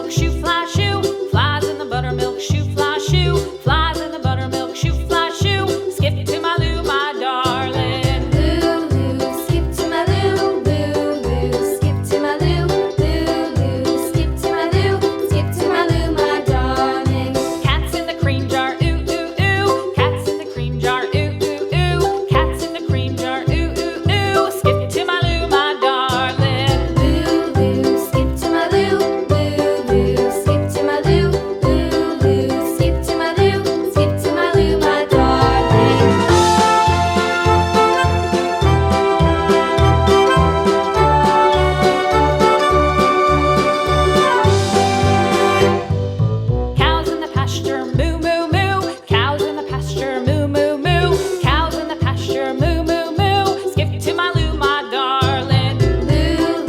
buttermilk shoe, fly shoe. Flies in the buttermilk shoe, fly shoe. Flies in the buttermilk shoe, fly shoe. Skip to my Lou, my darling. Lou, skip to my Lou, Lou, skip to my Lou, Lou, skip to my Lou, skip to my Lou, my darling. Cats in the cream jar, ooh, ooh, ooh. Cats in the cream jar, ooh, ooh, ooh. Cats in the cream jar, ooh, ooh, ooh. Skip to my Lou, my darling. Lou, skip to my Lou, Lou, skip to my Lou, Lou, skip to my Lou, skip to my Lou, my darling. Cows in the pasture, moo, moo, moo. Cows in the pasture, moo, moo, moo. Cows in the pasture, moo, moo, moo. Skip to my Lou, my darling. Lou,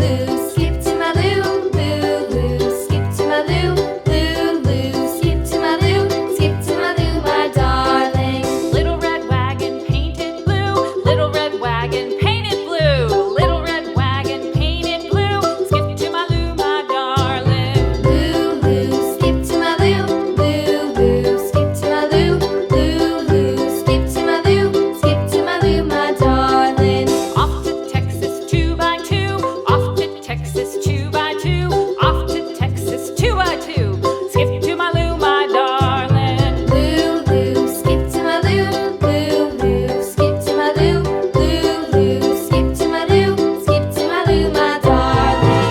skip to my Lou, Lou, skip to my Lou, Lou, skip to my Lou, skip to my Lou, my darling. Little red wagon painted blue. Little red wagon painted blue. Little red wagon painted blue. Skip to my Lou, my darling. Lou, skip to my Lou, Lou, skip to my Lou, Lou, skip to my Lou, skip to my Lou, my darling. Off to Texas 2x2. Off to Texas 2x2. Off to Texas 2x2. Skip to my Lou, my darling. Lou, skip to my Lou, Lou, skip to my Lou, Lou, skip to my Lou, skip to my Lou, my darling.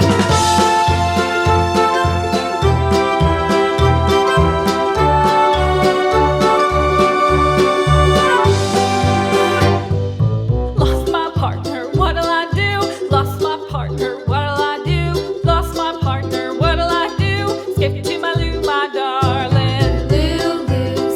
Lost my partner, what'll I do? Lost my partner, what'll I do? Lost my partner, what'll I do? Skip to my Lou, my darling. Lou,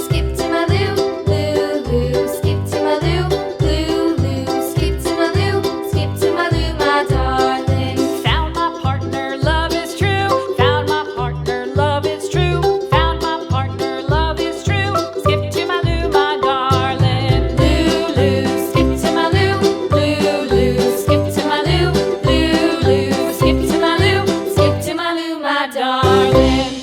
skip to my Lou, Lou, skip to my Lou, Lou, skip to my Lou, skip to my Lou, my darling. Found my partner, love is true. Found my partner, love is true. Found my partner, love is true. Skip to my Lou, my darling. Lou, skip to my Lou, Lou, skip to my Lou, Lou, skip to my Lou, skip to my Lou, my darling.